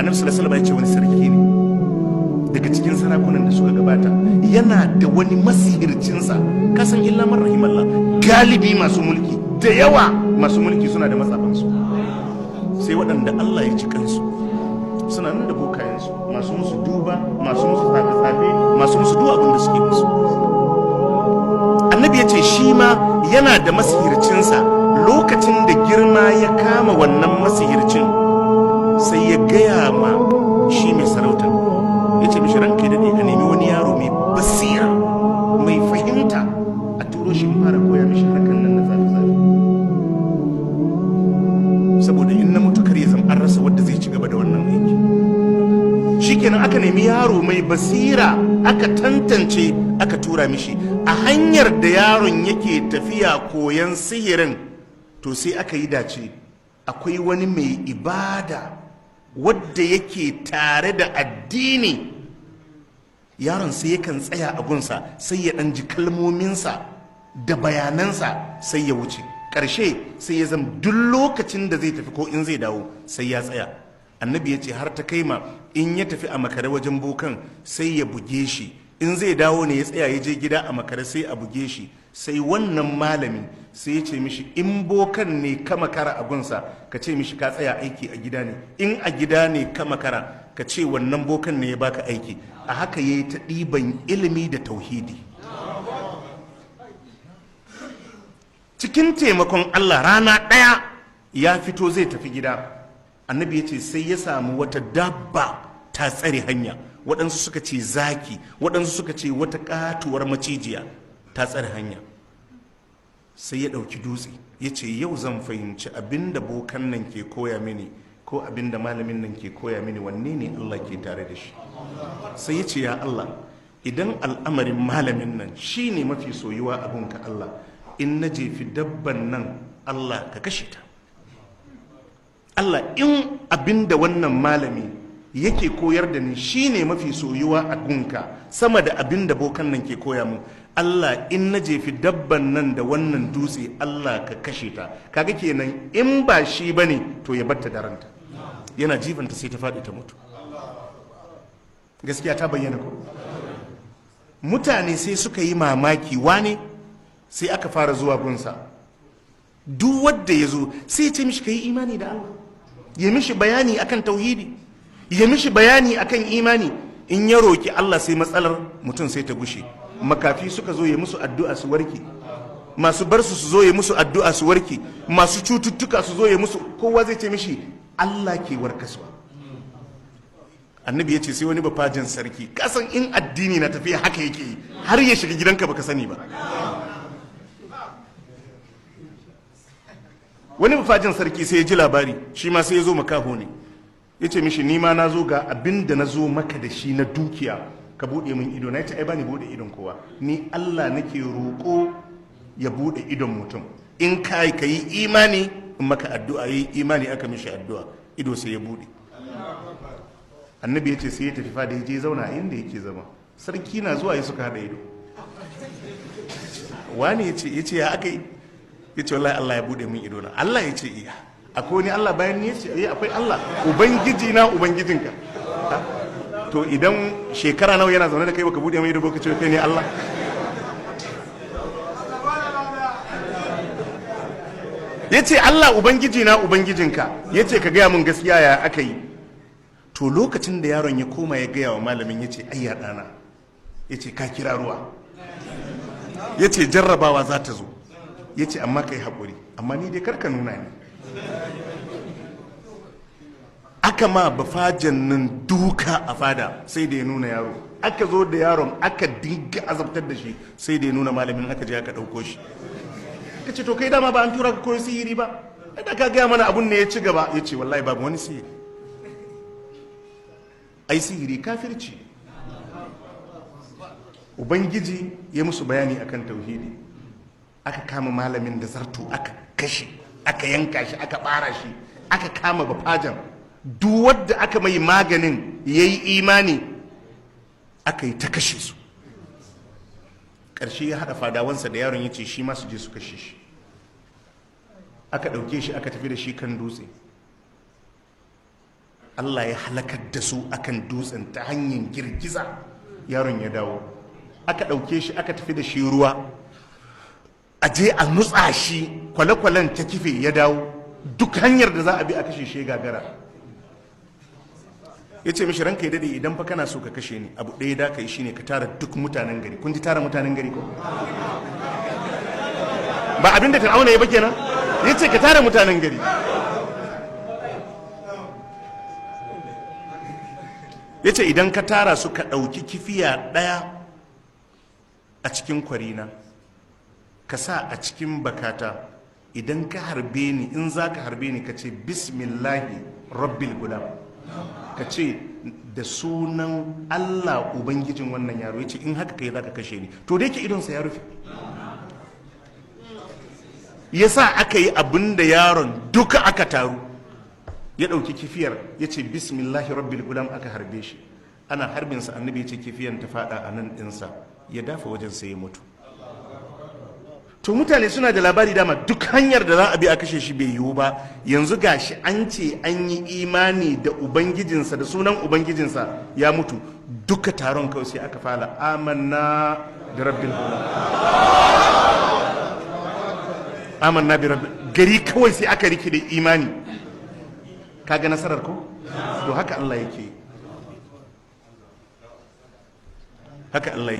annabi sallallahu alaihi wasallam ya ce wani sarki ne daga cikin sarakunan da suka gabata, yana da wani masihircinsa. Kasan illa man rahimallah, galibi masu mulki da yawa, masu mulki suna da matsafansu, sai waɗanda Allah ya ci kansu suna nan da bokayensu, masu musu duba, masu musu tsafe-tsafe, masu musu duk abin da suke musu. Annabi ya ce shi ma yana da masihircinsa. Lokacin da girma ya kama wannan masihircin, sai ya gaya ma shi mai sarautar, ya ce mishi ranka da ka nemi wani yaro mai basira mai fahimta a turo shi fara koya mishi harkar nan na zafi-zafi, saboda in na mutu kar ya zama an rasa wadda zai ci gaba da wannan aiki. Shikenan aka nemi yaro mai basira, aka tantance, aka tura mishi. A hanyar da yaron yake tafiya koyan sihirin, to sai aka yi dace akwai wani mai ibada wadda yake tare da addini. Yaron sai yakan tsaya a gunsa, sai ya ɗan ji kalmominsa da bayanansa, sai ya wuce. Ƙarshe sai ya zama duk lokacin da zai tafi ko in zai dawo sai ya tsaya. Annabi ya ce har ta kai ma in ya tafi a makare wajen bokan sai ya buge shi, in zai dawo ne ya tsaya ya je gida a makare sai a buge shi. Sai wannan malami sai ya ce mishi in bokan ne ka makara a gunsa ka ce mishi ka tsaya aiki a gida ne, in a gida ne ka makara ka ce wannan bokan ne ya baka aiki. A haka ya yi ta ɗiban ilimi da tauhidi. Cikin taimakon Allah rana ɗaya ya fito zai tafi gida. Annabi ya ce sai ya samu wata dabba ta tsare hanya, waɗansu suka ce zaki, waɗansu suka ce wata ƙatuwar macijiya ta tsare hanya. Sai ya ɗauki dutse ya ce yau zan fahimci abinda bokan nan ke koya mini ko abinda malamin nan ke koya mini, wanne ne Allah ke tare da shi. Sai ya ce ya Allah, idan al'amarin malamin nan shi ne mafi soyuwa abinka Allah, in na jefi dabban nan Allah ka kashe ta. Allah, in abinda wannan malami yake koyar da ni shi ne mafi soyuwa a gunka sama da abinda bokan nan ke koya mu, Allah, in na jefi dabban nan da wannan dutse Allah ka kashe ta. Kaga kenan in ba shi bane to ya batta da ranta. Yana jifanta sai ta faɗi ta mutu. Gaskiya ta bayyana ko? Mutane sai suka yi mamaki, wane sai aka fara zuwa gunsa. Duk wanda ya zo sai ya ce mishi kai imani da Allah, ya mishi bayani akan tauhidi, ya mishi bayani akan imani. In ya roki Allah sai matsalar mutum sai ta gushe. Makafi suka zo ya musu addu'a su warke, masu barsu su zo ya musu addu'a su warke, masu cututtuka su zo ya musu, kowa zai ce mishi Allah ke warkaswa. Annabi ya ce sai wani bafajin sarki, kasan in addini na tafiya haka yake yi, har ya shiga gidanka baka sani ba. Wani bafajin sarki sai ya ji labari, shi ma sai ya zo makaho ne, ya ce mishi ni ma na zo ga abin da na zo maka da shi na dukiya, ka buɗe min ido. Na ya ce ai bani buɗe idon kowa, ni Allah nake roƙo ya buɗe idon mutum. In ka yi imani in maka addu'a, yi imani aka mishi addu'a, ido sai ya buɗe. Annabi ya ce sai ya tafi fada ya je zauna inda yake zama. Sarki na zuwa ya suka haɗa ido. Wani ya ce ya aka yi? Ya ce wallahi Allah ya buɗe min ido na. Allah ya ce iya. Akwai wani Allah bayan ni? Ya ce akwai Allah, ubangiji na ubangijinka. To idan shekara nawa yana zaune da kai baka buɗe mai ido baka ce kai ne Allah? Ya ce Allah ubangiji na ubangijinka. Ya ce ka gaya min gaskiya ya aka yi. To lokacin da yaron ya koma ya gaya wa malamin, ya ce ayya ɗana, ya ce ka kira ruwa, ya ce jarrabawa za ta zo, ya ce amma ka yi haƙuri, amma ni dai karka nuna ni. Aka ma bafajen nan duka a fada sai da ya nuna yaro, aka zo da yaron aka dinga azabtar da shi sai da ya nuna malamin, aka je aka ɗauko shi. Ka ce to kai dama ba an tura ka koyi sihiri ba, da ka gaya mana abun ne ya ci gaba. Ya ce wallahi babu wani sihiri, ai sihiri kafirci. Ubangiji ya musu bayani akan tauhidi, aka kama malamin da zarto aka kashe, aka yanka shi, aka bara shi, aka kama bafajan. Duk wadda aka mai maganin ya yi imani aka yi ta kashe su. Ƙarshe ya haɗa fadawansa da yaron, ya ce shi ma su je su kashe shi. Aka ɗauke shi aka tafi da shi kan dutse. Allah ya halakar da su akan dutsen ta hanyar girgiza. Yaron ya dawo, aka ɗauke shi aka tafi da shi ruwa, a je a nutsa shi, kwale-kwalen ta kife ya dawo, duk hanyar da za a bi a kashe shi gagara. Ya ce mishi, ranka ya dade, idan fa kana so ka kashe ni, abu ɗaya da ka yi shine ka tara duk mutanen gari. Kun ji tara mutanen gari ko? Ba abinda Fir'auna ya ba kenan? Ya ce ka tara mutanen gari. Ya ce idan ka tara su, ka ɗauki kifiya ɗaya a cikin kwarina, ka sa a cikin bakata, idan ka harbe ni, in za ka harbe ni, ka ce bismillahi rabbil gulam, ka ce da sunan Allah ubangijin wannan yaro. Ya ce in haka kai za ka kashe ni. To da yake idonsa ya rufe, ya sa aka yi abin da yaron duka aka taru, ya ɗauki kifiyar, ya ce bismillahi rabbil gulam, aka harbe shi. Ana harbinsa, annabi ya ce kifiyan ta fada a nan ɗinsa, ya dafa wajen sai ya mutu. To mutane suna da labari dama, duk hanyar da za a bi a kashe shi bai yiwu ba. Yanzu gashi an ce an yi imani da ubangijinsa, da sunan ubangijinsa, ya mutu. Duka taron kawai sai aka fara amanna da rabbil gulam, amanna bi rabbil, gari kawai sai aka rike da imani. Kaga nasarar ko? To haka Allah yake, haka Allah yake.